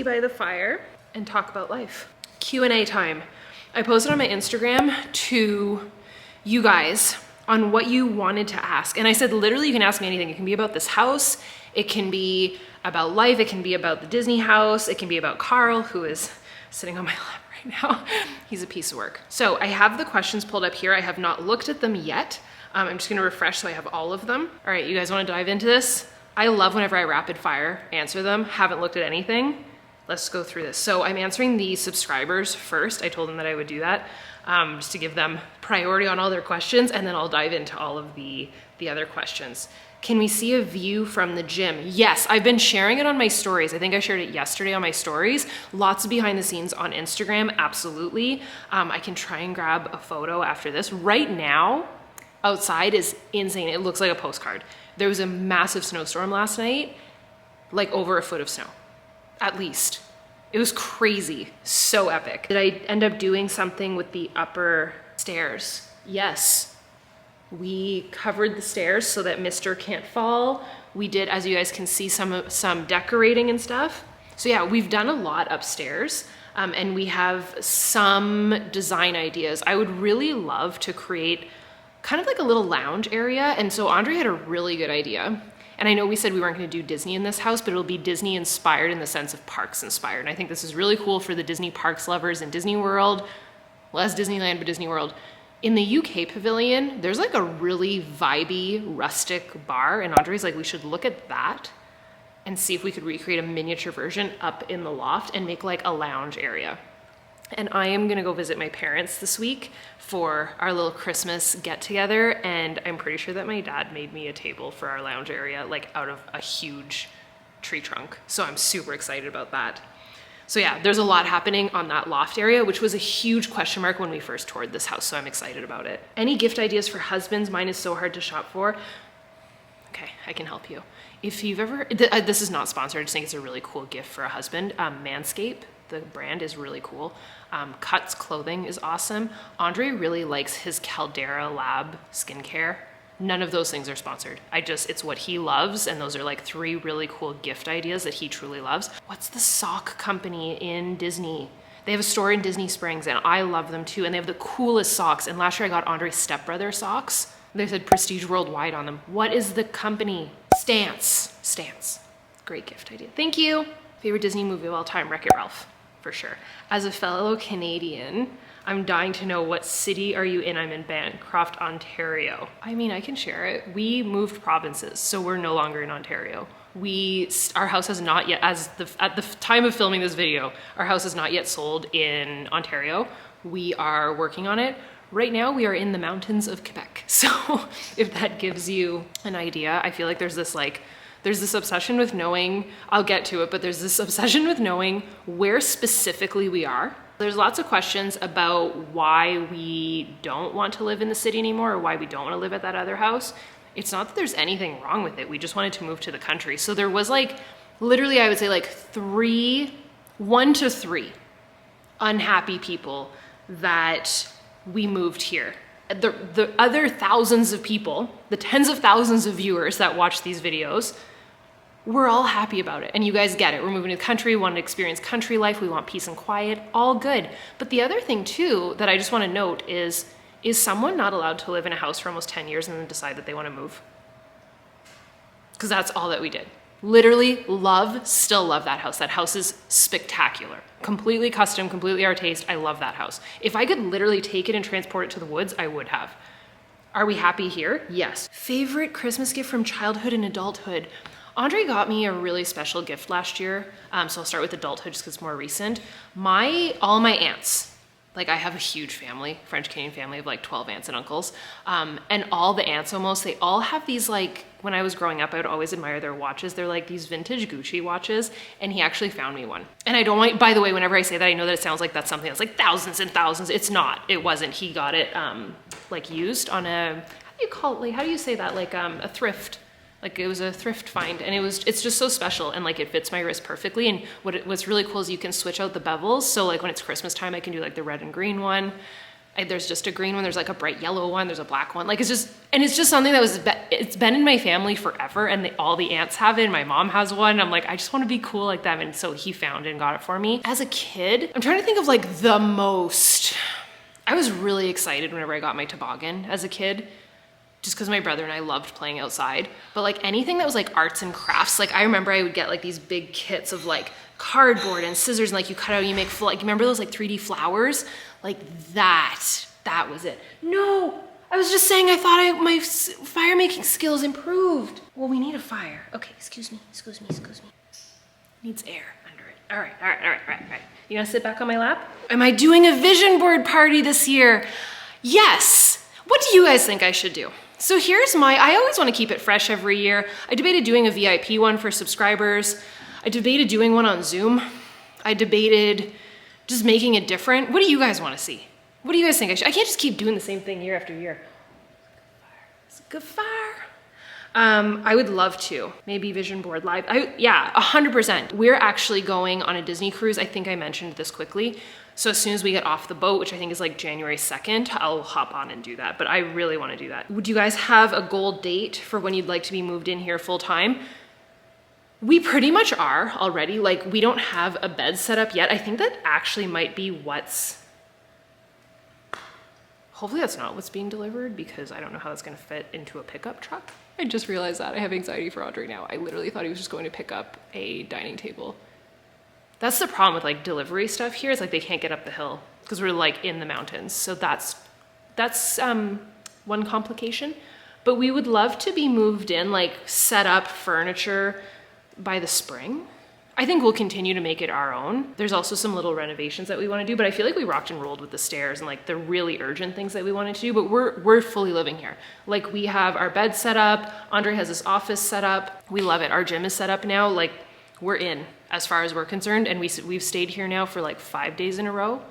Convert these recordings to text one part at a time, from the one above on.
by the fire and talk about life. Q&A time. I posted on my Instagram to you guys on what you wanted to ask. And I said, literally, you can ask me anything. It can be about this house. It can be about life. It can be about the Disney house. It can be about Carl, who is sitting on my lap right now. He's a piece of work. So I have the questions pulled up here. I have not looked at them yet. I'm just gonna refresh so I have all of them. All right, you guys wanna dive into this? I love whenever I rapid fire answer them. Haven't looked at anything. Let's go through this. So I'm answering the subscribers first. I told them that I would do that. Just to give them priority on all their questions, and then I'll dive into all of the other questions. Can we see a view from the gym? Yes, I've been sharing it on my stories. I think I shared it yesterday on my stories. Lots of behind the scenes on Instagram, absolutely. I can try and grab a photo after this. Right now, outside is insane. It looks like a postcard. There was a massive snowstorm last night, like over a foot of snow, at least. It was crazy, so epic. Did I end up doing something with the upper stairs? Yes. We covered the stairs so that Mr. can't fall. We did, as you guys can see, some decorating and stuff. So yeah, we've done a lot upstairs, and we have some design ideas. I would really love to create kind of like a little lounge area. And so Andre had a really good idea. And I know we said we weren't going to do Disney in this house, but it'll be Disney inspired in the sense of parks inspired. And I think this is really cool for the Disney parks lovers in Disney World, less Disneyland, but Disney World. In the UK pavilion, there's like a really vibey, rustic bar. And Andre's like, we should look at that and see if we could recreate a miniature version up in the loft and make like a lounge area. And I am gonna go visit my parents this week for our little Christmas get together. And I'm pretty sure that my dad made me a table for our lounge area, like out of a huge tree trunk. So I'm super excited about that. So yeah, there's a lot happening on that loft area, which was a huge question mark when we first toured this house. So I'm excited about it. Any gift ideas for husbands? Mine is so hard to shop for. Okay, I can help you. If you've ever, this is not sponsored, I just think it's a really cool gift for a husband. Manscaped, the brand, is really cool. Cuts clothing is awesome. Andre really likes his Caldera Lab skincare. None of those things are sponsored. It's what he loves, and those are like 3 really cool gift ideas that he truly loves. What's the sock company in Disney? They have a store in Disney Springs, and I love them too, and they have the coolest socks. And last year I got Andre's stepbrother socks. They said Prestige Worldwide on them. What is the company? Stance. Great gift idea. Thank you. Favorite Disney movie of all time? Wreck-It Ralph, for sure. As a fellow Canadian, I'm dying to know, what city are you in? I'm in Bancroft, Ontario. I mean, I can share it. We moved provinces, so we're no longer in Ontario. Our house has not yet, at the time of filming this video, our house is not yet sold in Ontario. We are working on it. Right now, we are in the mountains of Quebec. So if that gives you an idea, I feel like there's this obsession with knowing, I'll get to it, but there's this obsession with knowing where specifically we are. There's lots of questions about why we don't want to live in the city anymore, or why we don't want to live at that other house. It's not that there's anything wrong with it. We just wanted to move to the country. So there was like, literally, I would say like 1 to 3 unhappy people that we moved here. The other thousands of people, the tens of thousands of viewers that watch these videos, we're all happy about it. And you guys get it. We're moving to the country, we want to experience country life, we want peace and quiet, all good. But the other thing too that I just want to note is someone not allowed to live in a house for almost 10 years and then decide that they want to move? Because that's all that we did. Literally still love that house. That house is spectacular. Completely custom, completely our taste. I love that house. If I could literally take it and transport it to the woods, I would have. Are we happy here? Yes. Favorite Christmas gift from childhood and adulthood? Andre got me a really special gift last year. So I'll start with adulthood just because it's more recent. All my aunts, like I have a huge family, French Canadian family of like 12 aunts and uncles. And all the aunts almost, they all have these like, when I was growing up, I would always admire their watches. They're like these vintage Gucci watches. And he actually found me one. And I don't like, by the way, whenever I say that, I know that it sounds like that's something that's like thousands and thousands. It's not, it wasn't. He got it like used on a, how do you call it? Like, how do you say that? Like a thrift. Like it was a thrift find, and it's just so special, and like it fits my wrist perfectly. And what's really cool is you can switch out the bevels. So like when it's Christmas time, I can do like the red and green one. There's just a green one, there's like a bright yellow one, there's a black one. Like it's just something that it's been in my family forever, and all the aunts have it, and my mom has one. I'm like, I just want to be cool like them. And so he found it and got it for me. As a kid, I'm trying to think of like the most, I was really excited whenever I got my toboggan as a kid, just because my brother and I loved playing outside. But like anything that was like arts and crafts, like I remember I would get like these big kits of like cardboard and scissors, and like you cut out, you make, like, you remember those like 3D flowers? Like that was it. No, I was just saying I thought my fire making skills improved. Well, we need a fire. Okay, excuse me. Needs air under it. All right. You gonna sit back on my lap? Am I doing a vision board party this year? Yes. What do you guys think I should do? So here's I always want to keep it fresh every year. I debated doing a VIP one for subscribers. I debated doing one on Zoom. I debated just making it different. What do you guys want to see? What do you guys think I should? I can't just keep doing the same thing year after year. It's a good fire. I would love to. Maybe Vision Board Live. Yeah, 100%. We're actually going on a Disney cruise. I think I mentioned this quickly. So as soon as we get off the boat, which I think is like January 2nd, I'll hop on and do that. But I really want to do that. Would you guys have a goal date for when you'd like to be moved in here full time? We pretty much are already. Like, we don't have a bed set up yet. I think that actually might be hopefully that's not what's being delivered, because I don't know how that's gonna fit into a pickup truck. I just realized that. I have anxiety for Audrey now. I literally thought he was just going to pick up a dining table. That's the problem with like delivery stuff here, is like they can't get up the hill because we're like in the mountains. So that's one complication. But we would love to be moved in, like set up furniture by the spring. I think we'll continue to make it our own. There's also some little renovations that we want to do, but I feel like we rocked and rolled with the stairs and like the really urgent things that we wanted to do, but we're fully living here. Like, we have our bed set up, Andre has this office set up. We love it. Our gym is set up now. Like, we're in as far as we're concerned, and we've stayed here now for like 5 days in a row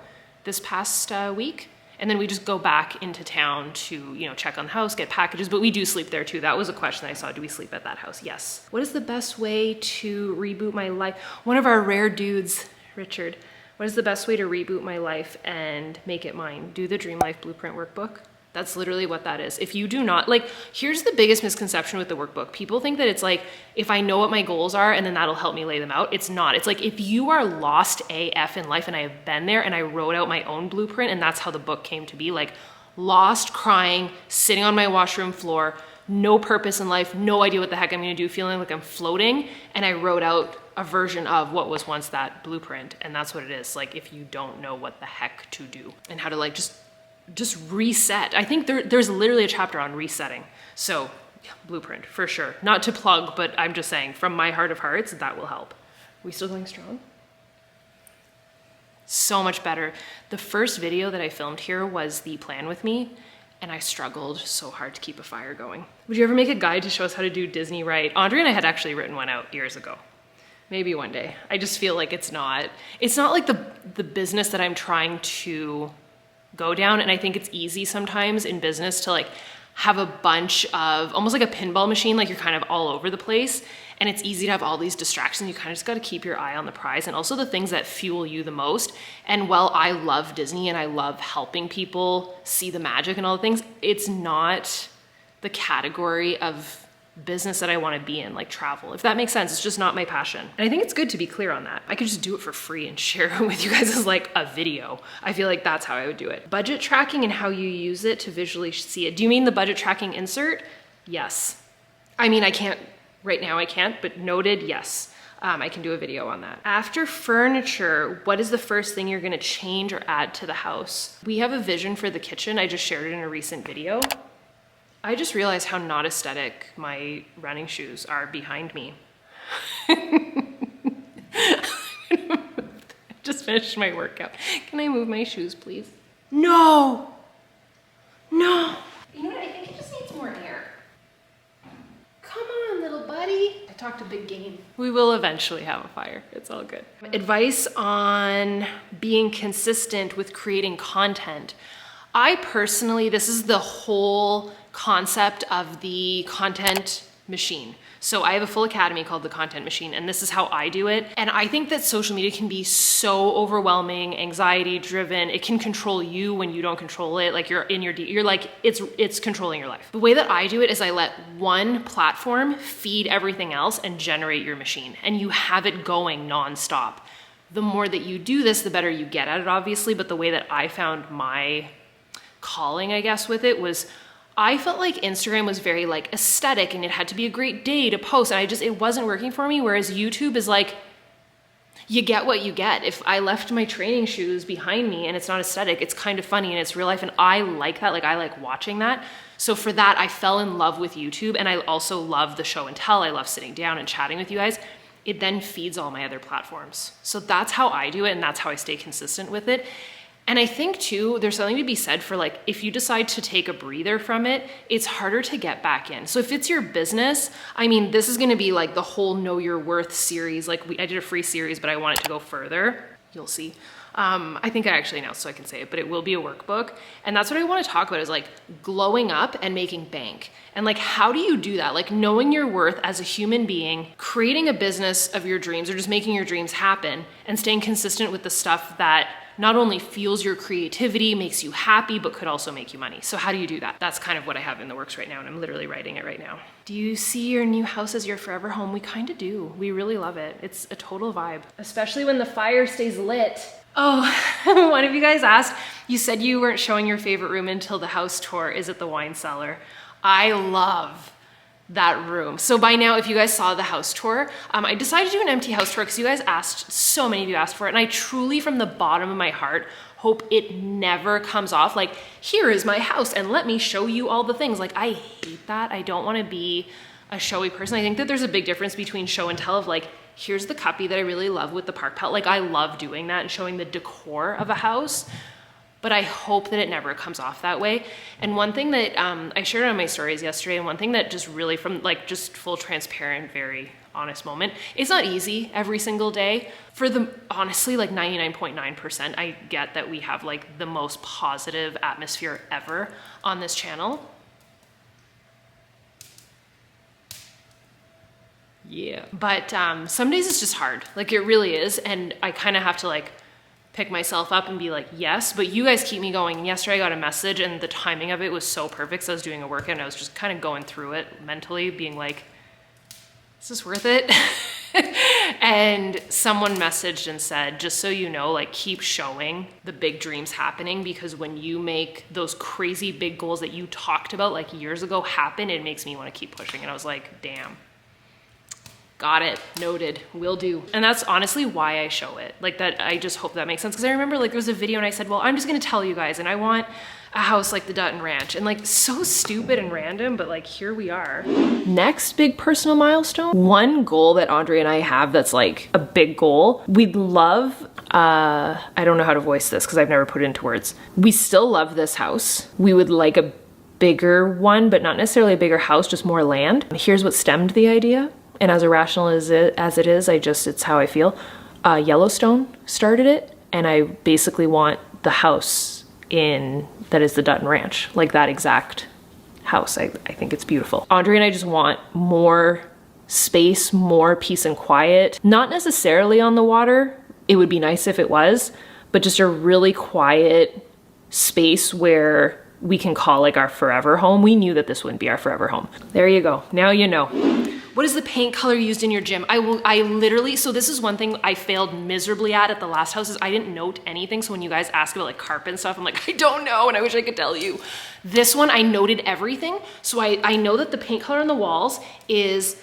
this past week. And then we just go back into town to, you know, check on the house, get packages, but we do sleep there too. That was a question I saw. Do we sleep at that house? Yes. What is the best way to reboot my life? One of our rare dudes, Richard, what is the best way to reboot my life and make it mine? Do the Dream Life Blueprint Workbook. That's literally what that is. If you do not, like, here's the biggest misconception with the workbook. People think that it's like, if I know what my goals are and then that'll help me lay them out. It's not. It's like, if you are lost AF in life, and I have been there, and I wrote out my own blueprint, and that's how the book came to be, like lost, crying, sitting on my washroom floor, no purpose in life, no idea what the heck I'm gonna do, feeling like I'm floating. And I wrote out a version of what was once that blueprint. And that's what it is. Like, if you don't know what the heck to do and how to like just reset. I think there's literally a chapter on resetting. So yeah, blueprint for sure. Not to plug, but I'm just saying from my heart of hearts, that will help. We still going strong? So much better. The first video that I filmed here was the plan with me, and I struggled so hard to keep a fire going. Would you ever make a guide to show us how to do Disney right? Andre and I had actually written one out years ago. Maybe one day. I just feel like it's not like the business that I'm trying to go down. And I think it's easy sometimes in business to like have a bunch of, almost like a pinball machine, like you're kind of all over the place, and it's easy to have all these distractions. You kind of just got to keep your eye on the prize and also the things that fuel you the most. And while I love Disney and I love helping people see the magic and all the things, it's not the category of business that I want to be in, like travel, if that makes sense. It's just not my passion. And I think it's good to be clear on that. I could just do it for free and share it with you guys as like a video. I feel like that's how I would do it. Budget tracking and how you use it to visually see it. Do you mean the budget tracking insert? Yes. I mean, I can't, right now I can't, but noted, yes. I can do a video on that. After furniture, what is the first thing you're gonna change or add to the house? We have a vision for the kitchen. I just shared it in a recent video. I just realized how not aesthetic my running shoes are behind me. Just finished my workout. Can I move my shoes, please? No! No! You know what? I think it just needs more air. Come on, little buddy. I talked a big game. We will eventually have a fire. It's all good. Advice on being consistent with creating content. I personally, this is the whole concept of the content machine. So I have a full academy called The Content Machine, and this is how I do it. And I think that social media can be so overwhelming, anxiety driven. It can control you when you don't control it. Like you're like, it's controlling your life. The way that I do it is I let one platform feed everything else and generate your machine, and you have it going nonstop. The more that you do this, the better you get at it, obviously. But the way that I found my calling, I guess, with it was I felt like Instagram was very like aesthetic and it had to be a great day to post. And it wasn't working for me. Whereas YouTube is like, you get what you get. If I left my training shoes behind me and it's not aesthetic, it's kind of funny and it's real life. And I like that. Like I like watching that. So for that, I fell in love with YouTube. And I also love the show and tell. I love sitting down and chatting with you guys. It then feeds all my other platforms. So that's how I do it. And that's how I stay consistent with it. And I think too, there's something to be said for like, if you decide to take a breather from it, it's harder to get back in. So if it's your business, I mean, this is gonna be like the whole Know Your Worth series. Like I did a free series, but I want it to go further. You'll see. I think I actually announced so I can say it, but it will be a workbook. And that's what I want to talk about is like glowing up and making bank. And like, how do you do that? Like knowing your worth as a human being, creating a business of your dreams or just making your dreams happen and staying consistent with the stuff that not only fuels your creativity, makes you happy, but could also make you money. So how do you do that? That's kind of what I have in the works right now, and I'm literally writing it right now. Do you see your new house as your forever home? We kind of do. We really love it. It's a total vibe, especially when the fire stays lit. Oh, one of you guys asked, you said you weren't showing your favorite room until the house tour. Is it the wine cellar? I love that room. So by now, if you guys saw the house tour, I decided to do an empty house tour because you guys asked, so many of you asked for it. And I truly, from the bottom of my heart, hope it never comes off like, here is my house and let me show you all the things. Like, I hate that. I don't want to be a showy person. I think that there's a big difference between show and tell of like, here's the cuppy that I really love with the park palette. Like I love doing that and showing the decor of a house, but I hope that it never comes off that way. And one thing that I shared on my stories yesterday, and one thing that just really from like just full transparent, very honest moment, it's not easy every single day. For the honestly like 99.9%, I get that we have like the most positive atmosphere ever on this channel. Yeah. But some days it's just hard. Like it really is. And I kind of have to like pick myself up and be like, yes, but you guys keep me going. And yesterday I got a message and the timing of it was so perfect. So I was doing a workout and I was just kind of going through it mentally being like, is this worth it? And someone messaged and said, just so you know, like keep showing the big dreams happening, because when you make those crazy big goals that you talked about like years ago happen, it makes me want to keep pushing. And I was like, damn. Got it, noted, will do. And that's honestly why I show it. Like that, I just hope that makes sense. Cause I remember like there was a video and I said, well, I'm just gonna tell you guys and I want a house like the Dutton Ranch. And like so stupid and random, but like here we are. Next big personal milestone. One goal that Andre and I have that's like a big goal. We'd love, I don't know how to voice this cause I've never put it into words. We still love this house. We would like a bigger one, but not necessarily a bigger house, just more land. Here's what stemmed the idea. And as irrational as it is, it's how I feel. Yellowstone started it, and I basically want the house that is the Dutton Ranch, like that exact house. I think it's beautiful. Andre and I just want more space, more peace and quiet. Not necessarily on the water. It would be nice if it was, but just a really quiet space where we can call like our forever home. We knew that this wouldn't be our forever home. There you go. Now you know. What is the paint color used in your gym? I literally, so this is one thing I failed miserably at the last house is I didn't note anything. So when you guys ask about like carpet and stuff, I'm like, I don't know. And I wish I could tell you. This one, I noted everything. So I know that the paint color on the walls is,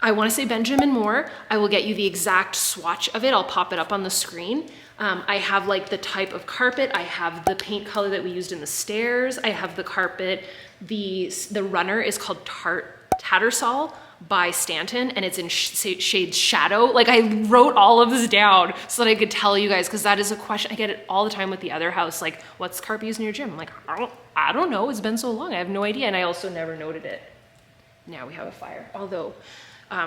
I wanna say Benjamin Moore. I will get you the exact swatch of it. I'll pop it up on the screen. I have like the type of carpet. I have the paint color that we used in the stairs. I have the carpet. The runner is called Tattersall by Stanton, and it's in shade shadow. Like I wrote all of this down so that I could tell you guys, because that is a question I get it all the time with the other house. Like, what's carpet used in your gym? I'm like, I don't know. It's been so long. I have no idea. And I also never noted it. Now we have a fire. Although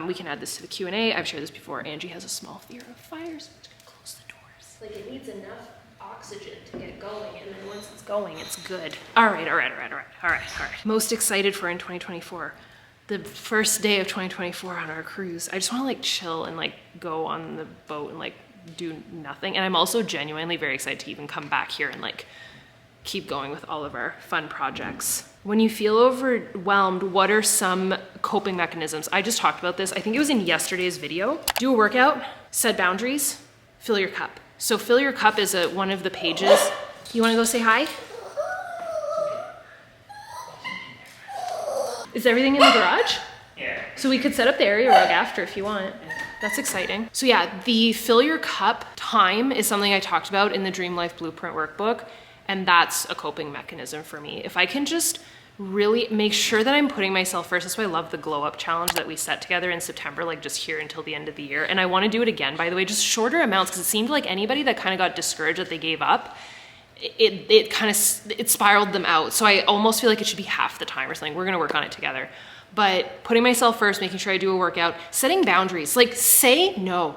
we can add this to the Q&A. I've shared this before. Angie has a small fear of fires. So I'm just gonna close the doors. Like it needs enough oxygen to get going, and then once it's going, it's good. All right. Most excited for in 2024. the first day of 2024 on our cruise. I just want to like chill and like go on the boat and like do nothing. And I'm also genuinely very excited to even come back here and like keep going with all of our fun projects. When you feel overwhelmed, what are some coping mechanisms? I just talked about this. I think it was in yesterday's video. Do a workout, set boundaries, fill your cup. So fill your cup is one of the pages. You wanna go say hi? Is everything in the garage? Yeah. So we could set up the area rug after if you want. That's exciting. So yeah, the fill your cup time is something I talked about in the Dream Life Blueprint workbook. And that's a coping mechanism for me. If I can just really make sure that I'm putting myself first, that's why I love the glow up challenge that we set together in September, like just here until the end of the year. And I wanna do it again, by the way, just shorter amounts, because it seemed like anybody that kind of got discouraged that they gave up, it spiraled them out. So I almost feel like it should be half the time or something. We're gonna work on it together. But putting myself first, making sure I do a workout, setting boundaries, like say no.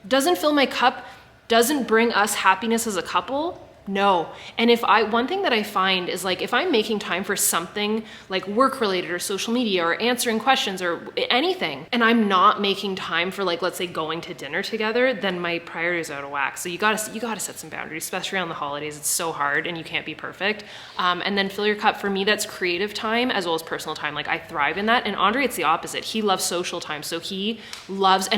Doesn't fill my cup, doesn't bring us happiness as a couple, no. And one thing that I find is like, if I'm making time for something like work related or social media or answering questions or anything, and I'm not making time for like, let's say going to dinner together, then my priorities are out of whack. So you gotta set some boundaries, especially around the holidays. It's so hard and you can't be perfect. And then fill your cup. For me, that's creative time as well as personal time. Like I thrive in that. And Andre, it's the opposite. He loves social time. So he loves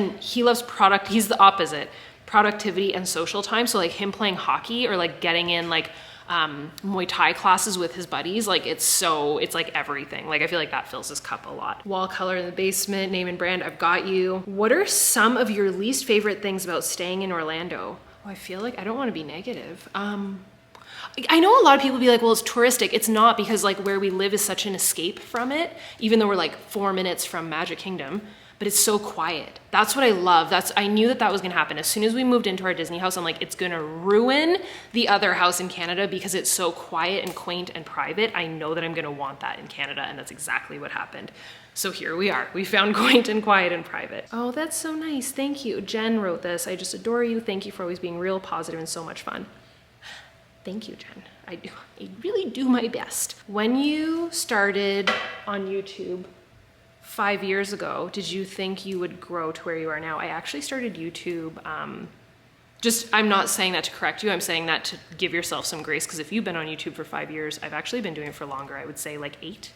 product. He's the opposite. Productivity and social time. So like him playing hockey or like getting in like Muay Thai classes with his buddies, like it's like everything. Like I feel like that fills his cup a lot. Wall color in the basement, name and brand, I've got you. What are some of your least favorite things about staying in Orlando? Oh, I feel like I don't want to be negative. I know a lot of people be like, well, it's touristic. It's not, because like where we live is such an escape from it, even though we're like 4 minutes from Magic Kingdom. But it's so quiet. That's what I love. I knew that was gonna happen. As soon as we moved into our Disney house, I'm like, it's gonna ruin the other house in Canada because it's so quiet and quaint and private. I know that I'm gonna want that in Canada, and that's exactly what happened. So here we are. We found quaint and quiet and private. Oh, that's so nice. Thank you. Jen wrote this. I just adore you. Thank you for always being real positive and so much fun. Thank you, Jen. I really do my best. When you started on YouTube 5 years ago, did you think you would grow to where you are now? I actually started YouTube, I'm not saying that to correct you, I'm saying that to give yourself some grace, because if you've been on YouTube for 5 years, I've actually been doing it for longer. I would say like 8,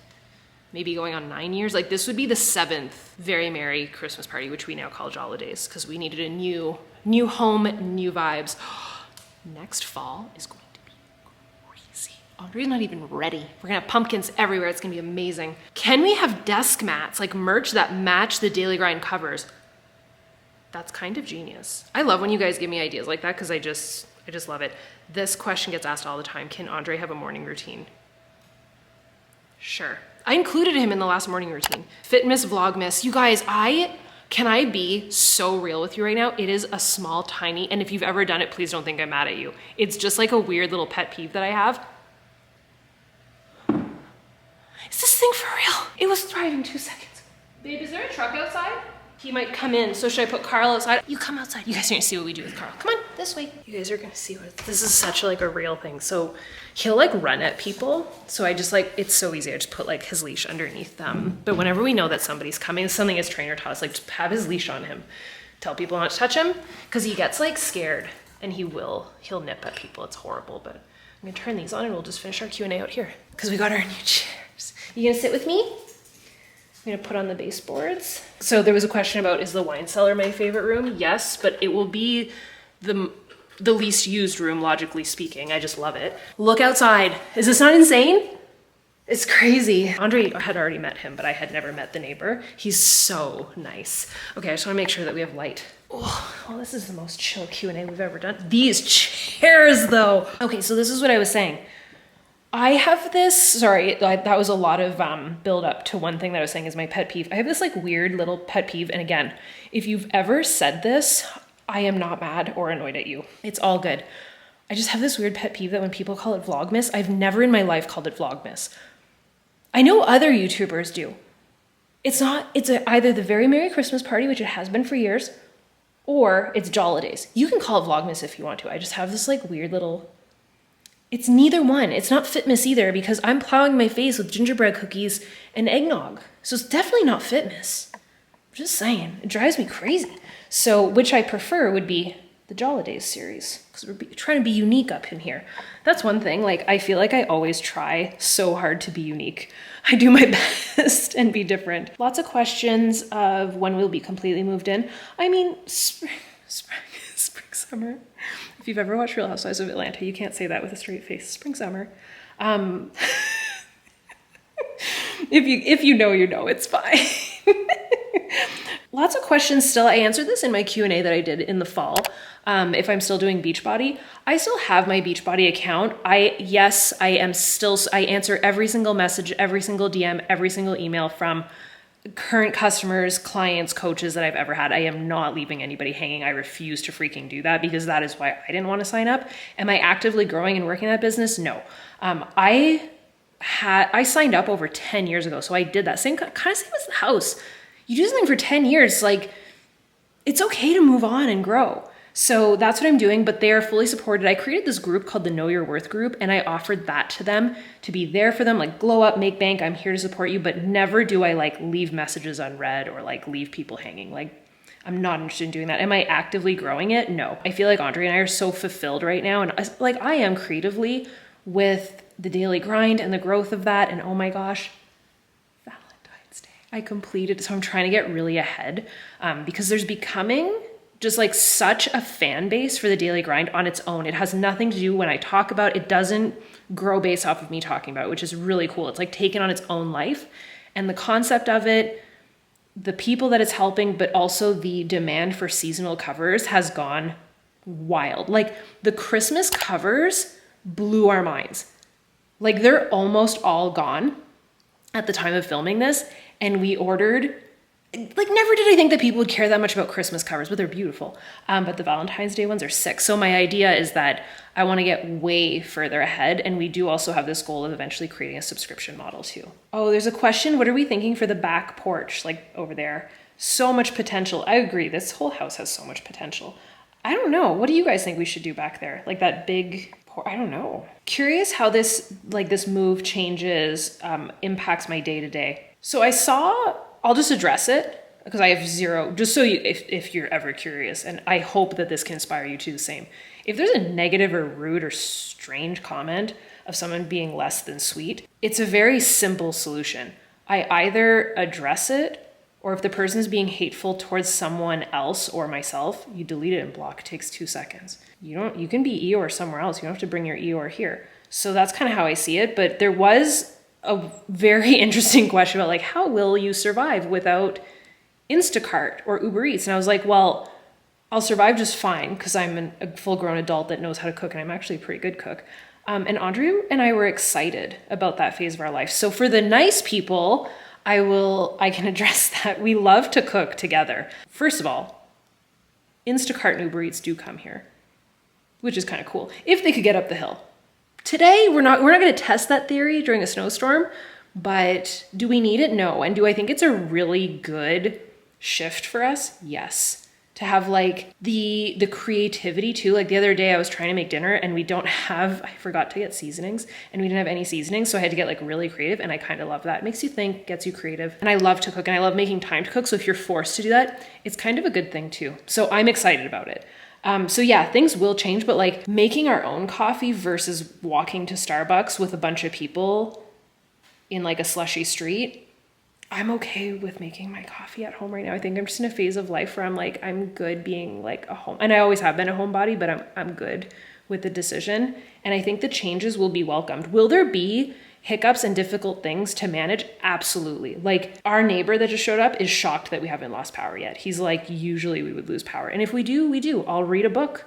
maybe going on 9 years. Like this would be the 7th very merry Christmas party, which we now call Jollidays, because we needed a new home, new vibes. Next fall is going to be crazy. Andre's not even ready. We're gonna have pumpkins everywhere. It's gonna be amazing. Can we have desk mats, like merch that match the Daily Grind covers? That's kind of genius. I love when you guys give me ideas like that, because I just love it. This question gets asked all the time. Can Andre have a morning routine? Sure. I included him in the last morning routine. Fitmas, Vlogmas. You guys, can I be so real with you right now? It is a small, tiny, and if you've ever done it, please don't think I'm mad at you. It's just like a weird little pet peeve that I have. Is this thing for real? It was thriving 2 seconds. Babe, is there a truck outside? He might come in, so should I put Carl outside? You come outside. You guys are gonna see what we do with Carl. Come on, this way. You guys are gonna see this is such like a real thing. So he'll like run at people. So I just like, it's so easy. I just put like his leash underneath them. But whenever we know that somebody's coming, something his trainer taught us, like just have his leash on him. Tell people not to touch him, because he gets like scared and he'll nip at people. It's horrible, but I'm gonna turn these on and we'll just finish our Q&A out here, because we got our new chairs. You gonna sit with me? I'm gonna put on the baseboards. So there was a question about, is the wine cellar my favorite room? Yes, but it will be the least used room, logically speaking. I just love it. Look outside. Is this not insane? It's crazy. Andre had already met him, but I had never met the neighbor. He's so nice. Okay, I just wanna make sure that we have light. Oh, well, this is the most chill Q&A we've ever done. These chairs though. Okay, so this is what I was saying. I have this, sorry, that was a lot of build up to one thing that I was saying is my pet peeve. I have this like weird little pet peeve. And again, if you've ever said this, I am not mad or annoyed at you. It's all good. I just have this weird pet peeve that when people call it Vlogmas, I've never in my life called it Vlogmas. I know other YouTubers do. It's either the Very Merry Christmas Party, which it has been for years, or it's Jollidays. You can call it Vlogmas if you want to. I just have this like weird little It's neither one. It's not fitness either because I'm plowing my face with gingerbread cookies and eggnog. So it's definitely not fitness. I'm just saying, it drives me crazy. So which I prefer would be the Jollidays series because we're trying to be unique up in here. That's one thing. Like I feel like I always try so hard to be unique. I do my best and be different. Lots of questions of when we'll be completely moved in. I mean, spring, summer. If you've ever watched Real Housewives of Atlanta, you can't say that with a straight face. Spring, summer. If you know, you know, it's fine. Lots of questions still. I answered this in my Q&A that I did in the fall. If I'm still doing Beachbody, I still have my Beachbody account. I answer every single message, every single DM, every single email from current customers, clients, coaches that I've ever had. I am not leaving anybody hanging. I refuse to freaking do that because that is why I didn't want to sign up. Am I actively growing and working that business? No. I signed up over 10 years ago. So I did that same kind of same as the house. You do something for 10 years, like it's okay to move on and grow. So that's what I'm doing, but they are fully supported. I created this group called the Know Your Worth group, and I offered that to them to be there for them, like glow up, make bank. I'm here to support you, but never do I like leave messages unread or like leave people hanging. Like I'm not interested in doing that. Am I actively growing it? No. I feel like Andre and I are so fulfilled right now. And like I am creatively with the daily grind and the growth of that. And oh my gosh, Valentine's Day. I completed, so I'm trying to get really ahead because there's becoming just like such a fan base for the daily grind on its own. It has nothing to do when I talk about it. It doesn't grow based off of me talking about it, which is really cool. It's like taken on its own life. And the concept of it, the people that it's helping, but also the demand for seasonal covers has gone wild. Like the Christmas covers blew our minds. Like they're almost all gone at the time of filming this. And we ordered, like never did I think that people would care that much about Christmas covers, but they're beautiful. But the Valentine's Day ones are sick. So my idea is that I want to get way further ahead. And we do also have this goal of eventually creating a subscription model too. Oh, there's a question. What are we thinking for the back porch? Like over there, so much potential. I agree. This whole house has so much potential. I don't know. What do you guys think we should do back there? Like that big, I don't know. Curious how this move changes, impacts my day to day. So I'll just address it because I have zero, just so you, if you're ever curious, and I hope that this can inspire you to do the same. If there's a negative or rude or strange comment of someone being less than sweet, it's a very simple solution. I either address it, or if the person is being hateful towards someone else or myself, you delete it and block. It takes 2 seconds. You can be Eeyore somewhere else. You don't have to bring your Eeyore here. So that's kind of how I see it. But there was a very interesting question about like, how will you survive without Instacart or Uber Eats? And I was like, well, I'll survive just fine because I'm a full-grown adult that knows how to cook, and I'm actually a pretty good cook. And Andre and I were excited about that phase of our life. So for the nice people, I can address that. We love to cook together. First of all, Instacart and Uber Eats do come here, which is kind of cool, if they could get up the hill. Today, we're not going to test that theory during a snowstorm, but do we need it? No. And do I think it's a really good shift for us? Yes. To have like the creativity too. Like the other day I was trying to make dinner and I forgot to get seasonings and we didn't have any seasonings. So I had to get like really creative, and I kind of love that. It makes you think, gets you creative. And I love to cook and I love making time to cook. So if you're forced to do that, it's kind of a good thing too. So I'm excited about it. So yeah, things will change, but like making our own coffee versus walking to Starbucks with a bunch of people in like a slushy street, I'm okay with making my coffee at home right now. I think I'm just in a phase of life where I'm like, I'm good being like a home, and I always have been a homebody, but I'm good with the decision. And I think the changes will be welcomed. Will there be hiccups and difficult things to manage? Absolutely. Like our neighbor that just showed up is shocked that we haven't lost power yet. He's like, usually we would lose power. And if we do, we do. I'll read a book.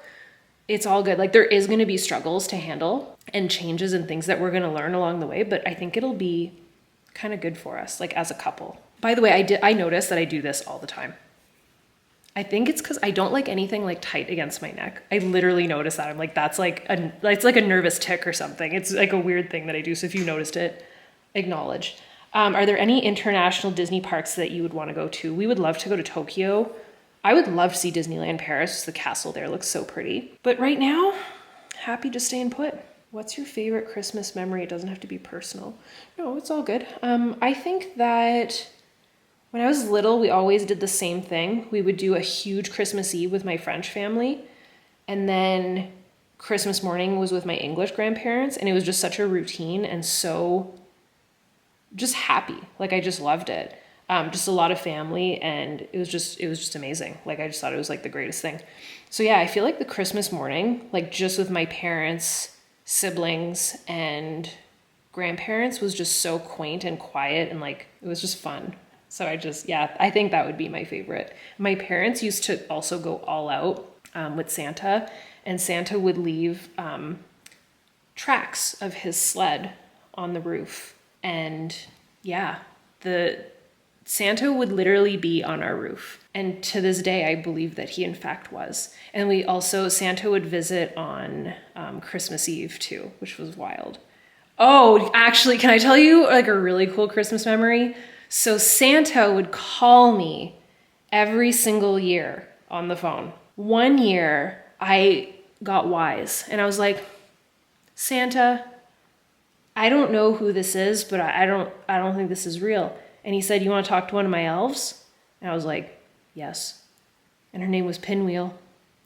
It's all good. Like there is going to be struggles to handle and changes and things that we're going to learn along the way, but I think it'll be kind of good for us, like as a couple. By the way, I noticed that I do this all the time. I think it's because I don't like anything like tight against my neck. I literally notice that. I'm like, it's like a nervous tick or something. It's like a weird thing that I do. So if you noticed it, acknowledge. Are there any international Disney parks that you would want to go to? We would love to go to Tokyo. I would love to see Disneyland Paris. The castle there looks so pretty. But right now, happy just staying put. What's your favorite Christmas memory? It doesn't have to be personal. No, it's all good. I think that when I was little, we always did the same thing. We would do a huge Christmas Eve with my French family, and then Christmas morning was with my English grandparents, and it was just such a routine and so just happy. Like I just loved it. Just a lot of family, and it was just amazing. Like I just thought it was like the greatest thing. So yeah, I feel like the Christmas morning, like just with my parents, siblings, and grandparents was just so quaint and quiet, and like it was just fun. So I think that would be my favorite. My parents used to also go all out with Santa, and Santa would leave tracks of his sled on the roof. And yeah, the Santa would literally be on our roof. And to this day, I believe that he in fact was. And Santa would visit on Christmas Eve too, which was wild. Oh, actually, can I tell you like a really cool Christmas memory? So Santa would call me every single year on the phone. One year I got wise and I was like, Santa, I don't know who this is, but I don't think this is real. And he said, you want to talk to one of my elves? And I was like, yes. And her name was Pinwheel.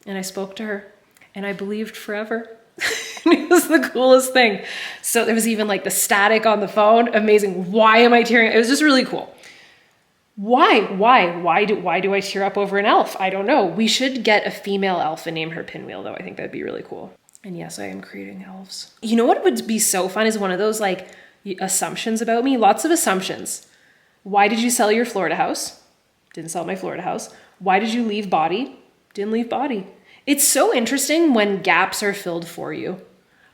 And I spoke to her and I believed forever. And it was the coolest thing. So there was even like the static on the phone. Amazing. Why am I tearing? It was just really cool. Why do I tear up over an elf? I don't know. We should get a female elf and name her Pinwheel though. I think that'd be really cool. And yes, I am creating elves. You know what would be so fun is one of those like assumptions about me. Lots of assumptions. Why did you sell your Florida house? Didn't sell my Florida house. Why did you leave body? Didn't leave body. It's so interesting when gaps are filled for you.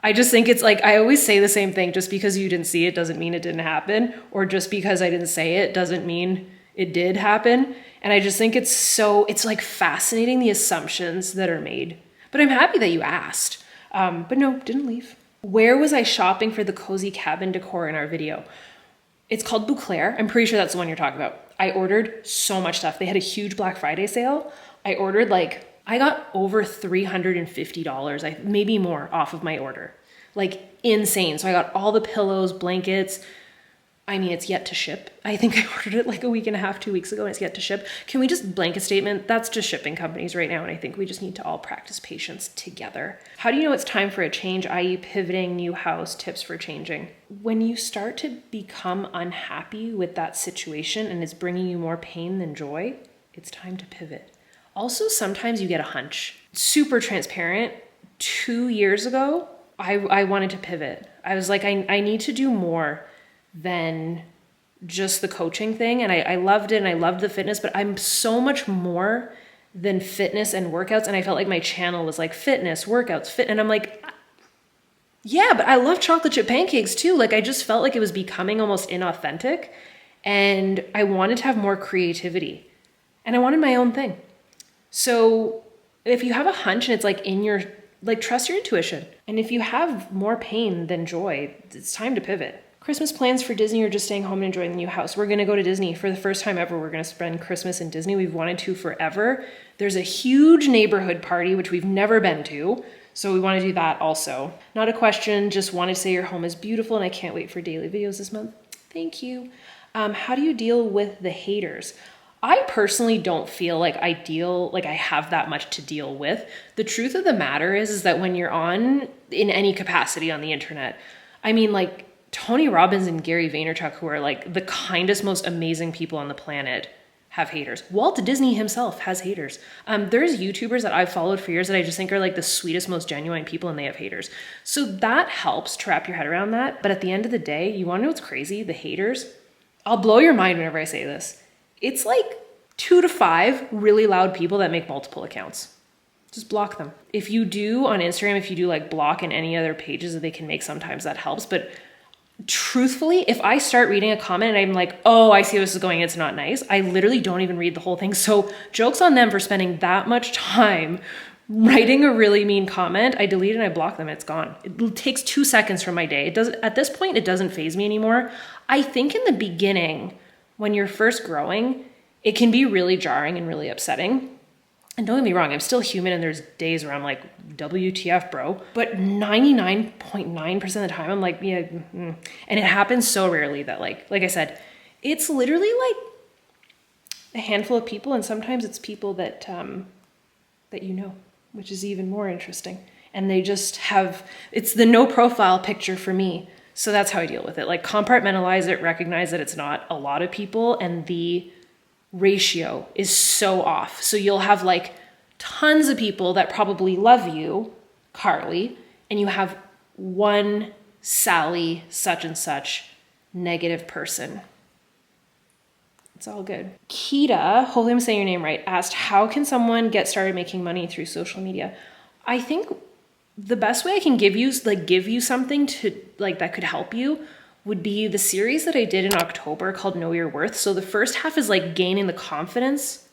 I just think it's like, I always say the same thing. Just because you didn't see it doesn't mean it didn't happen. Or just because I didn't say it doesn't mean it did happen. And I just think it's like fascinating the assumptions that are made. But I'm happy that you asked. But no, didn't leave. Where was I shopping for the cozy cabin decor in our video? It's called Bouclair. I'm pretty sure that's the one you're talking about. I ordered so much stuff. They had a huge Black Friday sale. I got over $350, maybe more off of my order. Like insane. So I got all the pillows, blankets. I mean, it's yet to ship. I think I ordered it like a week and a half, 2 weeks ago, and it's yet to ship. Can we just blanket statement? That's just shipping companies right now. And I think we just need to all practice patience together. How do you know it's time for a change, i.e. pivoting, new house, tips for changing? When you start to become unhappy with that situation and it's bringing you more pain than joy, it's time to pivot. Also, sometimes you get a hunch. Super transparent. 2 years ago, I wanted to pivot. I was like, I need to do more than just the coaching thing. And I loved it and I loved the fitness, but I'm so much more than fitness and workouts. And I felt like my channel was like fitness, workouts, fit. And I'm like, yeah, but I love chocolate chip pancakes too. Like I just felt like it was becoming almost inauthentic and I wanted to have more creativity and I wanted my own thing. So if you have a hunch and it's like trust your intuition. And if you have more pain than joy, it's time to pivot. Christmas plans for Disney or just staying home and enjoying the new house? We're going to go to Disney for the first time ever. We're going to spend Christmas in Disney. We've wanted to forever. There's a huge neighborhood party, which we've never been to. So we want to do that also. Not a question, just wanted to say your home is beautiful and I can't wait for daily videos this month. Thank you. How do you deal with the haters? I personally don't feel like I have that much to deal with. The truth of the matter is that when you're in any capacity on the internet, I mean like Tony Robbins and Gary Vaynerchuk, who are like the kindest, most amazing people on the planet, have haters. Walt Disney himself has haters. There's YouTubers that I've followed for years that I just think are like the sweetest, most genuine people and they have haters. So that helps to wrap your head around that. But at the end of the day, you want to know what's crazy? The haters, I'll blow your mind whenever I say this. It's like 2 to 5 really loud people that make multiple accounts. Just block them. If you do on Instagram, if you do like block in any other pages that they can make, sometimes that helps. But truthfully, if I start reading a comment and I'm like, oh, I see how this is going, it's not nice, I literally don't even read the whole thing. So joke's on them for spending that much time writing a really mean comment. I delete it and I block them. It's gone. It takes 2 seconds from my day. At this point, it doesn't faze me anymore. I think in the beginning, when you're first growing, it can be really jarring and really upsetting. And don't get me wrong, I'm still human and there's days where I'm like, WTF, bro. But 99.9% of the time, I'm like, yeah. And it happens so rarely that like I said, it's literally like a handful of people, and sometimes it's people that that you know, which is even more interesting. And they just have, it's the no profile picture for me. So that's how I deal with it. Like compartmentalize it, recognize that it's not a lot of people, and the ratio is so off. So you'll have like tons of people that probably love you, Carly, and you have one Sally such and such negative person. It's all good. Kita, hopefully I'm saying your name right, asked, how can someone get started making money through social media? I think the best way I can give you something to like that could help you would be the series that I did in October called Know Your Worth. So the first half is like gaining the confidence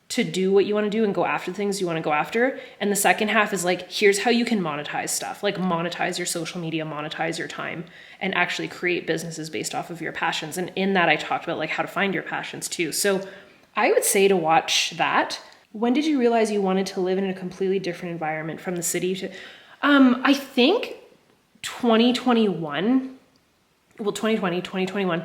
to do what you want to do and go after things you want to go after. And the second half is like, here's how you can monetize stuff, like monetize your social media, monetize your time, and actually create businesses based off of your passions. And in that, I talked about like how to find your passions too. So I would say to watch that. When did you realize you wanted to live in a completely different environment from the city to, I think 2021, well, 2020, 2021,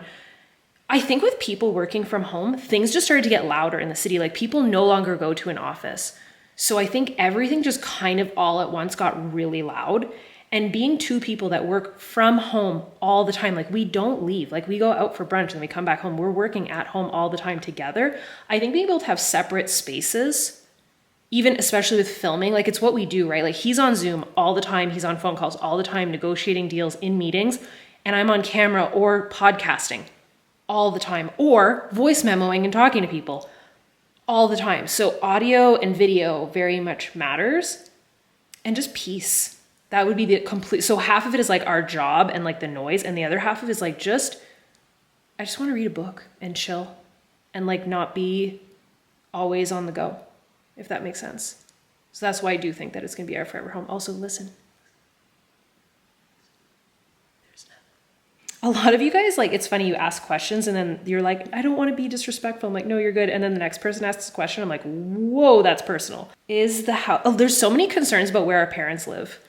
I think with people working from home, things just started to get louder in the city. Like people no longer go to an office. So I think everything just kind of all at once got really loud. And being two people that work from home all the time, like we don't leave, like we go out for brunch and we come back home, we're working at home all the time together. I think being able to have separate spaces, even especially with filming, like it's what we do, right? Like he's on Zoom all the time. He's on phone calls all the time, negotiating deals in meetings. And I'm on camera or podcasting all the time, or voice memoing and talking to people all the time. So audio and video very much matters, and just peace. That would be the complete, so half of it is like our job and like the noise, and the other half of it is like I just want to read a book and chill and like not be always on the go, if that makes sense. So that's why I do think that it's going to be our forever home. Also, listen. A lot of you guys, like, it's funny, you ask questions and then you're like, I don't want to be disrespectful. I'm like, no, you're good. And then the next person asks a question. I'm like, whoa, that's personal. Is the house, there's so many concerns about where our parents live.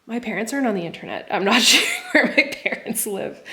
My parents aren't on the internet. I'm not sure where my parents live.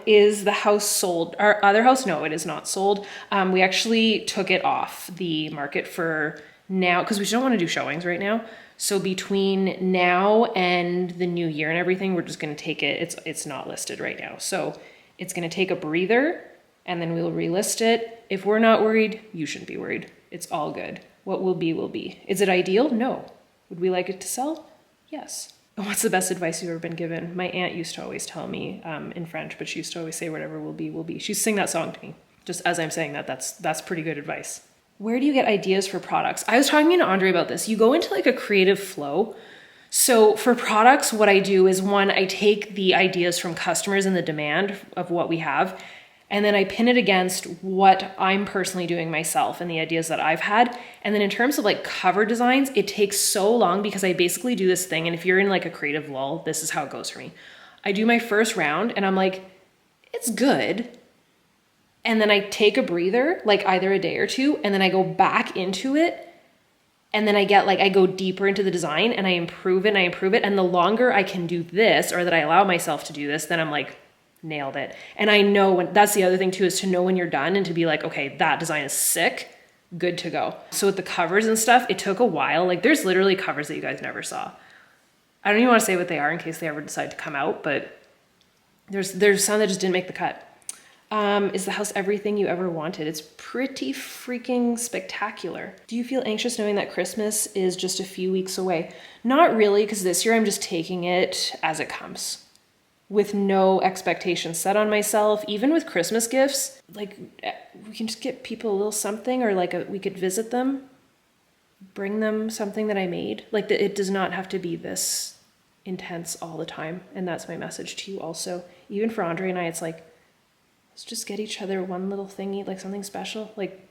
Is the house sold? Our other house, no, it is not sold. We actually took it off the market for now because we don't want to do showings right now. So between now and the new year and everything, we're just going to take it. It's not listed right now. So it's going to take a breather and then we'll relist it. If we're not worried, you shouldn't be worried. It's all good. What will be, will be. Is it ideal? No. Would we like it to sell? Yes. What's the best advice you've ever been given? My aunt used to always tell me in French, but she used to always say whatever will be, will be. She used to sing that song to me. Just as I'm saying that, that's pretty good advice. Where do you get ideas for products? I was talking to Andre about this. You go into like a creative flow. So for products, what I do is one, I take the ideas from customers and the demand of what we have, and then I pin it against what I'm personally doing myself and the ideas that I've had. And then in terms of like cover designs, it takes so long because I basically do this thing. And if you're in like a creative lull, this is how it goes for me. I do my first round and I'm like, it's good. And then I take a breather, like either a day or two, and then I go back into it. And then I go deeper into the design and I improve it and I improve it. And the longer I can do this, or that I allow myself to do this, then I'm like, nailed it. And I know when, that's the other thing too, is to know when you're done and to be like, okay, that design is sick, good to go. So with the covers and stuff, it took a while. Like there's literally covers that you guys never saw. I don't even want to say what they are in case they ever decide to come out, but there's some that just didn't make the cut. Is the house everything you ever wanted? It's pretty freaking spectacular. Do you feel anxious knowing that Christmas is just a few weeks away? Not really, because this year I'm just taking it as it comes with no expectations set on myself. Even with Christmas gifts, like we can just get people a little something, or like we could visit them, bring them something that I made. Like it does not have to be this intense all the time. And that's my message to you also. Even for Andre and I, it's like, let's just get each other one little thingy, like something special. Like,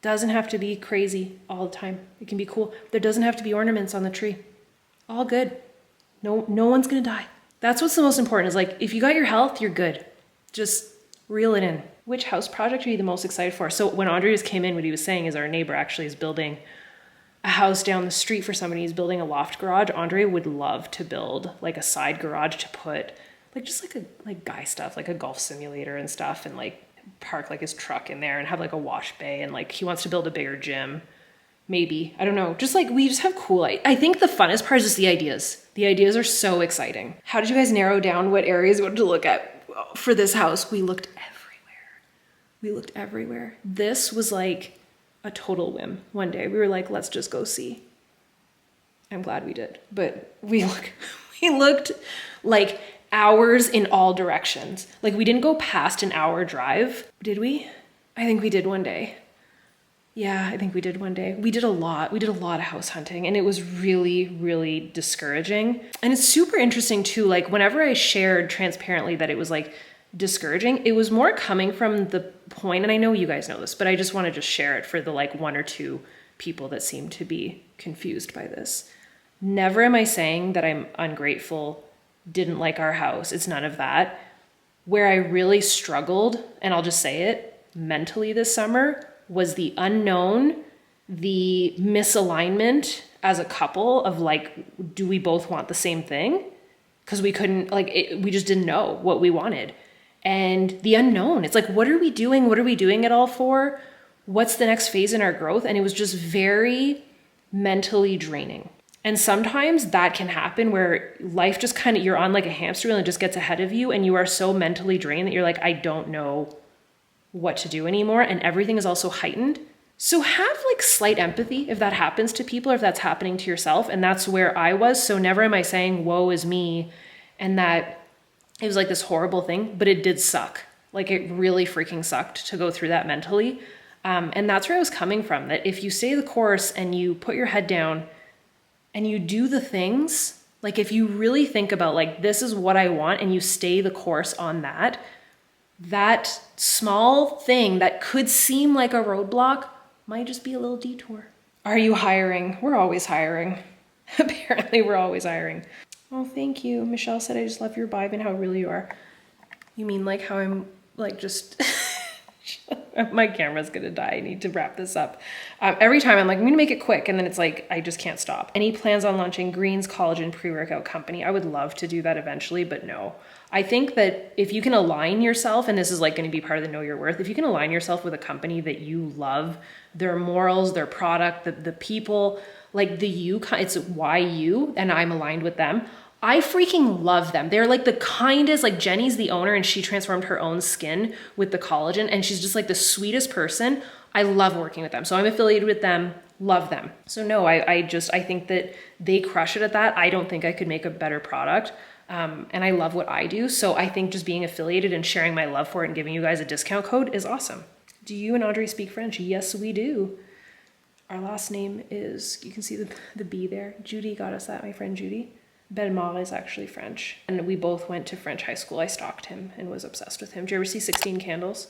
doesn't have to be crazy all the time. It can be cool. There doesn't have to be ornaments on the tree. All good. No one's gonna die. That's what's the most important, is like, if you got your health, you're good. Just reel it in. Which house project are you the most excited for? So when Andre just came in, what he was saying is our neighbor actually is building a house down the street for somebody who's building a loft garage. Andre would love to build like a side garage to put like just like guy stuff, like a golf simulator and stuff, and like park like his truck in there and have like a wash bay, and like he wants to build a bigger gym. Maybe, I don't know. Just like we just have cool, I think the funnest part is just the ideas. The ideas are so exciting. How did you guys narrow down what areas you wanted to look at for this house? We looked everywhere. We looked everywhere. This was like a total whim. One day we were like, let's just go see. I'm glad we did. But we looked like hours in all directions. Like we didn't go past an hour drive, did we? I think we did one day. Yeah, I think we did one day. We did a lot of house hunting, and it was really, really discouraging. And it's super interesting too, like whenever I shared transparently that it was like discouraging, it was more coming from the point, and I know you guys know this, but I just want to just share it for the like one or two people that seem to be confused by this. Never am I saying that I'm ungrateful, didn't like our house. It's none of that. Where I really struggled, and I'll just say it, mentally this summer, was the unknown, the misalignment as a couple of like, do we both want the same thing? Because we couldn't, like, we just didn't know what we wanted. And the unknown, it's like, what are we doing? What are we doing it all for? What's the next phase in our growth? And it was just very mentally draining. And sometimes that can happen where life just kind of, you're on like a hamster wheel and it just gets ahead of you, and you are so mentally drained that you're like, I don't know what to do anymore, and everything is also heightened. So have like slight empathy if that happens to people, or if that's happening to yourself. And that's where I was. So never am I saying woe is me and that it was like this horrible thing, but it did suck. Like it really freaking sucked to go through that mentally. And that's where I was coming from, that if you stay the course and you put your head down and you do the things, like if you really think about like, this is what I want, and you stay the course on that, that small thing that could seem like a roadblock might just be a little detour. Are you hiring? We're always hiring. Apparently we're always hiring. Oh, thank you. Michelle said, I just love your vibe and how real you are. You mean like how I'm like just... My camera's gonna die. I need to wrap this up. Every time I'm like, I'm gonna make it quick, and then it's like, I just can't stop. Any plans on launching Green's collagen pre-workout company? I would love to do that eventually, but no. I think that if you can align yourself, and this is like gonna be part of the Know Your Worth, if you can align yourself with a company that you love, their morals, their product, the people, like the you, it's why you, and I'm aligned with them. I freaking love them. They're like the kindest, like Jenny's the owner and she transformed her own skin with the collagen, and she's just like the sweetest person. I love working with them. So I'm affiliated with them, love them. So no, I think that they crush it at that. I don't think I could make a better product. And I love what I do. So I think just being affiliated and sharing my love for it and giving you guys a discount code is awesome. Do you and Audrey speak French? Yes, we do. Our last name is, you can see the B there. Judy got us that, my friend Judy. Bellemare is actually French. And we both went to French high school. I stalked him and was obsessed with him. Did you ever see 16 Candles?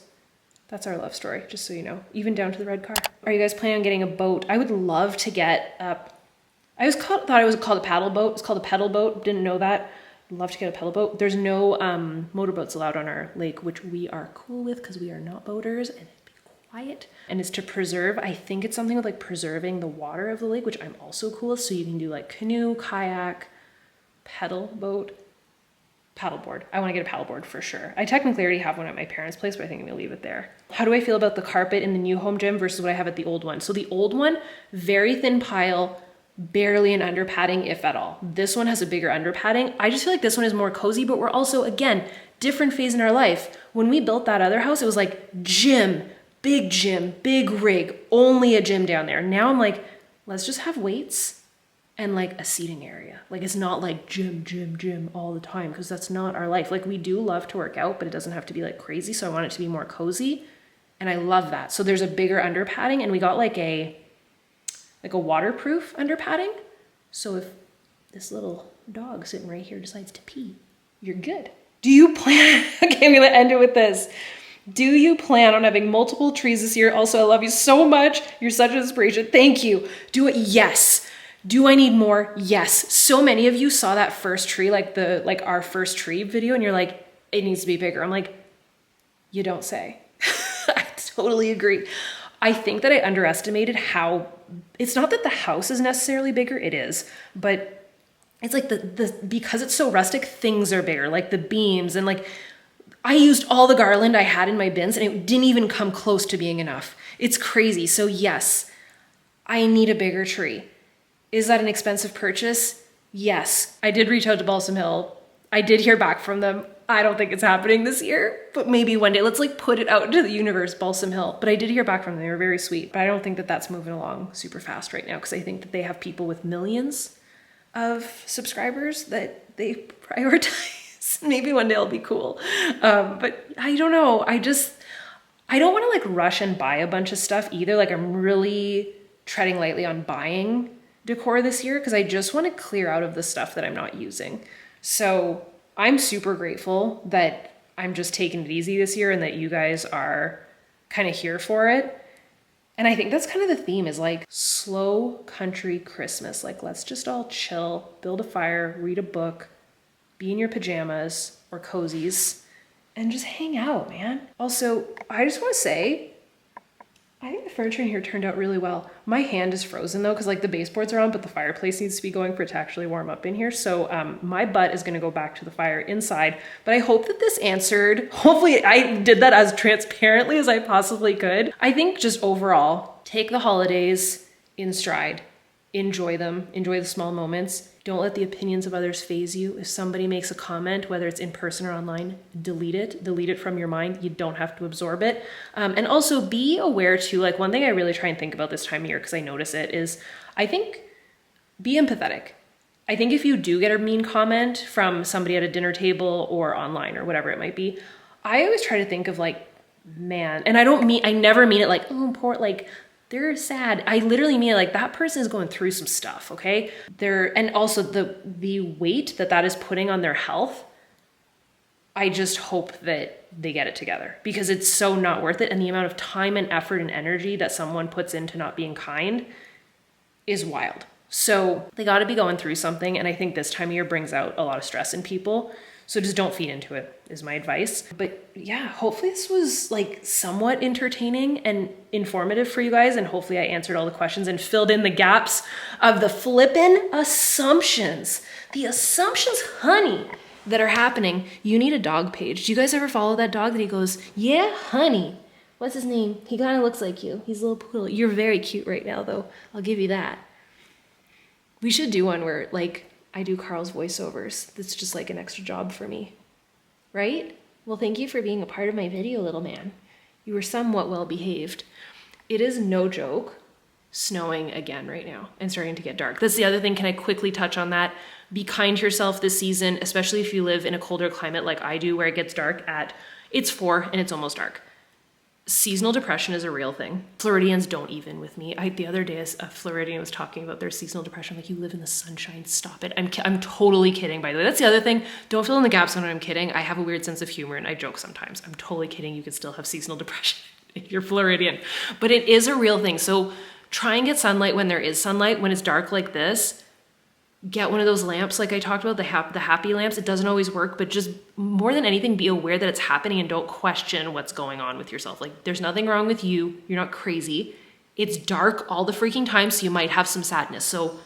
That's our love story, just so you know. Even down to the red car. Are you guys planning on getting a boat? I would love to get up. Thought it was called a paddle boat. It's called a pedal boat. Didn't know that. I'd love to get a pedal boat. There's no motorboats allowed on our lake, which we are cool with because we are not boaters, and it'd be quiet. And it's to preserve, I think it's something with like preserving the water of the lake, which I'm also cool with. So you can do like canoe, kayak, pedal boat, paddleboard. I want to get a paddleboard for sure. I technically already have one at my parents' place, but I think I'm gonna leave it there. How do I feel about the carpet in the new home gym versus what I have at the old one? So the old one, very thin pile, barely an under padding, if at all. This one has a bigger under padding. I just feel like this one is more cozy, but we're also, again, different phase in our life. When we built that other house, it was like gym, big rig, only a gym down there. Now I'm like, let's just have weights and like a seating area. Like it's not like gym all the time, because that's not our life. Like we do love to work out, but it doesn't have to be like crazy. So I want it to be more cozy, and I love that. So there's a bigger under padding, and we got like a waterproof under padding. So if this little dog sitting right here decides to pee, you're good. Do you plan, okay, I'm gonna end it with this. Do you plan on having multiple trees this year? Also, I love you so much. You're such an inspiration. Thank you. Do it, yes. Do I need more? Yes. So many of you saw that first tree, like our first tree video, and you're like, it needs to be bigger. I'm like, you don't say. I totally agree. I think that I underestimated how, it's not that the house is necessarily bigger, it is, but it's like because it's so rustic, things are bigger, like the beams, and like I used all the garland I had in my bins and it didn't even come close to being enough. It's crazy. So yes, I need a bigger tree. Is that an expensive purchase? Yes. I did reach out to Balsam Hill. I did hear back from them. I don't think it's happening this year, but maybe one day. Let's like put it out into the universe, Balsam Hill. But I did hear back from them. They were very sweet. But I don't think that that's moving along super fast right now because I think that they have people with millions of subscribers that they prioritize. Maybe one day it'll be cool. But I don't know. I don't want to like rush and buy a bunch of stuff either. Like I'm really treading lightly on buying decor this year because I just want to clear out of the stuff that I'm not using. So I'm super grateful that I'm just taking it easy this year and that you guys are kind of here for it. And I think that's kind of the theme is like slow country Christmas. Like let's just all chill, build a fire, read a book, be in your pajamas or cozies and just hang out, man. Also, I just want to say, I think the furniture in here turned out really well. My hand is frozen though, because like the baseboards are on, but the fireplace needs to be going for it to actually warm up in here. So my butt is gonna go back to the fire inside, but I hope that this answered, hopefully I did that as transparently as I possibly could. I think just overall, take the holidays in stride, enjoy them, enjoy the small moments. Don't let the opinions of others faze you. If somebody makes a comment, whether it's in person or online, delete it from your mind. You don't have to absorb it. And also be aware too, like one thing I really try and think about this time of year, because I notice it, is I think be empathetic. I think if you do get a mean comment from somebody at a dinner table or online or whatever it might be, I always try to think of like, man, and I never mean it like, oh, poor, like, they're sad. I literally mean like that person is going through some stuff, okay? And also the weight that is putting on their health, I just hope that they get it together because it's so not worth it. And the amount of time and effort and energy that someone puts into not being kind is wild. So they got to be going through something. And I think this time of year brings out a lot of stress in people. So just don't feed into it is my advice. But yeah, hopefully this was like somewhat entertaining and informative for you guys. And hopefully I answered all the questions and filled in the gaps of the flippin' assumptions. The assumptions, honey, that are happening. You need a dog page. Do you guys ever follow that dog that he goes, yeah, honey. What's his name? He kind of looks like you. He's a little poodle. You're very cute right now though. I'll give you that. We should do one where like, I do Carl's voiceovers. That's just like an extra job for me, right? Well, thank you for being a part of my video, little man. You were somewhat well behaved. It is no joke snowing again right now and starting to get dark. That's the other thing. Can I quickly touch on that? Be kind to yourself this season, especially if you live in a colder climate like I do where it gets dark it's 4 and it's almost dark. Seasonal depression is a real thing. Floridians don't even with me. The other day, a Floridian was talking about their seasonal depression. I'm like, you live in the sunshine, stop it. I'm totally kidding, by the way. That's the other thing. Don't fill in the gaps when I'm kidding. I have a weird sense of humor and I joke sometimes. I'm totally kidding. You could still have seasonal depression if you're Floridian. But it is a real thing. So try and get sunlight when there is sunlight. When it's dark like this, get one of those lamps like I talked about, the happy lamps. It doesn't always work, but just more than anything, be aware that it's happening and don't question what's going on with yourself. Like there's nothing wrong with you. You're not crazy. It's dark all the freaking time, so you might have some sadness. So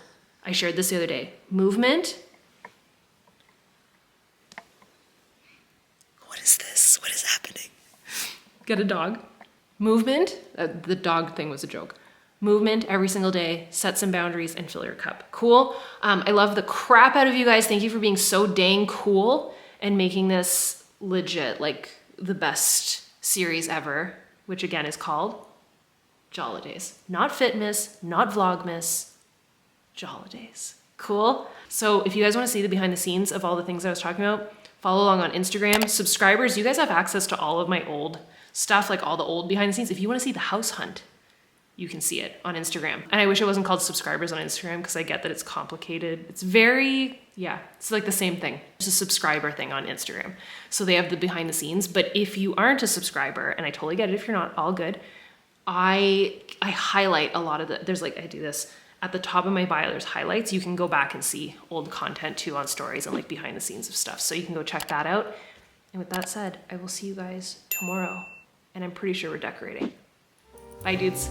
I shared this the other day. Movement. What is this? What is happening? Get a dog. Movement. The dog thing was a joke. Movement every single day, set some boundaries and fill your cup. Cool. I love the crap out of you guys. Thank you for being so dang cool and making this legit, like the best series ever, which again is called Jollidays. Not Fitmas, not Vlogmas, Jollidays. Cool. So if you guys want to see the behind the scenes of all the things I was talking about, follow along on Instagram. Subscribers, you guys have access to all of my old stuff, like all the old behind the scenes. If you want to see the house hunt, you can see it on Instagram. And I wish it wasn't called subscribers on Instagram because I get that it's complicated. It's very, yeah, it's like the same thing. It's a subscriber thing on Instagram. So they have the behind the scenes. But if you aren't a subscriber, and I totally get it if you're not, all good, I highlight a lot of there's like, I do this at the top of my bio, there's highlights. You can go back and see old content too on stories and like behind the scenes of stuff. So you can go check that out. And with that said, I will see you guys tomorrow. And I'm pretty sure we're decorating. Bye, dudes.